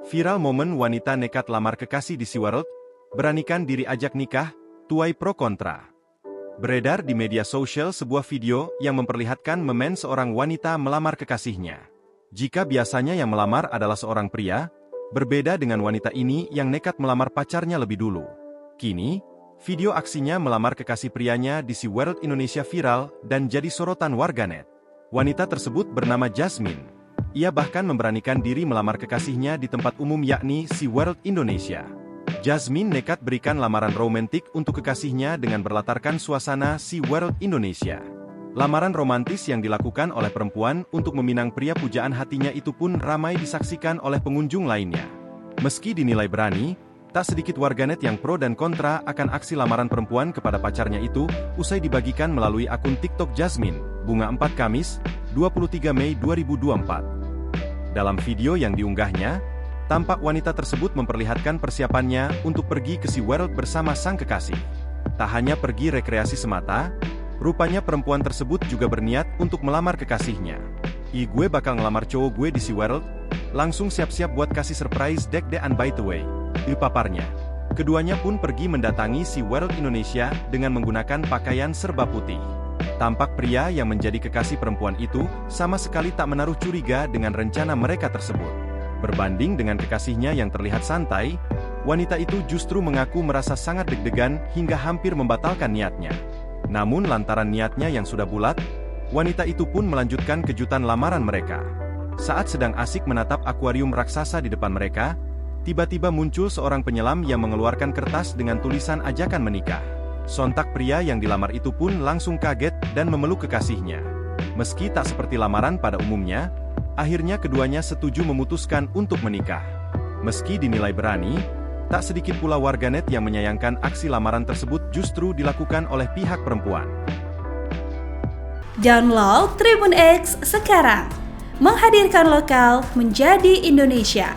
Viral momen wanita nekat lamar kekasih di SeaWorld, beranikan diri ajak nikah, tuai pro kontra. Beredar di media sosial sebuah video yang memperlihatkan momen seorang wanita melamar kekasihnya. Jika biasanya yang melamar adalah seorang pria, berbeda dengan wanita ini yang nekat melamar pacarnya lebih dulu. Kini, video aksinya melamar kekasih prianya di SeaWorld Indonesia viral dan jadi sorotan warganet. Wanita tersebut bernama Jasmine. Ia bahkan memberanikan diri melamar kekasihnya di tempat umum yakni SeaWorld Indonesia. Jasmine nekat berikan lamaran romantik untuk kekasihnya dengan berlatarkan suasana SeaWorld Indonesia. Lamaran romantis yang dilakukan oleh perempuan untuk meminang pria pujaan hatinya itu pun ramai disaksikan oleh pengunjung lainnya. Meski dinilai berani, tak sedikit warganet yang pro dan kontra akan aksi lamaran perempuan kepada pacarnya itu, usai dibagikan melalui akun TikTok Jasmine, Bunga 4 Kamis, 23 Mei 2024. Dalam video yang diunggahnya, tampak wanita tersebut memperlihatkan persiapannya untuk pergi ke SeaWorld bersama sang kekasih. Tak hanya pergi rekreasi semata, rupanya perempuan tersebut juga berniat untuk melamar kekasihnya. Gue bakal ngelamar cowok gue di SeaWorld, langsung siap-siap buat kasih surprise dek-dekan by the way, paparnya. Keduanya pun pergi mendatangi SeaWorld Indonesia dengan menggunakan pakaian serba putih. Tampak pria yang menjadi kekasih perempuan itu sama sekali tak menaruh curiga dengan rencana mereka tersebut. Berbanding dengan kekasihnya yang terlihat santai, wanita itu justru mengaku merasa sangat deg-degan hingga hampir membatalkan niatnya. Namun lantaran niatnya yang sudah bulat, wanita itu pun melanjutkan kejutan lamaran mereka. Saat sedang asik menatap akuarium raksasa di depan mereka, tiba-tiba muncul seorang penyelam yang mengeluarkan kertas dengan tulisan ajakan menikah. Sontak pria yang dilamar itu pun langsung kaget dan memeluk kekasihnya. Meski tak seperti lamaran pada umumnya, akhirnya keduanya setuju memutuskan untuk menikah. Meski dinilai berani, tak sedikit pula warganet yang menyayangkan aksi lamaran tersebut justru dilakukan oleh pihak perempuan. Download Tribun X sekarang, menghadirkan lokal menjadi Indonesia.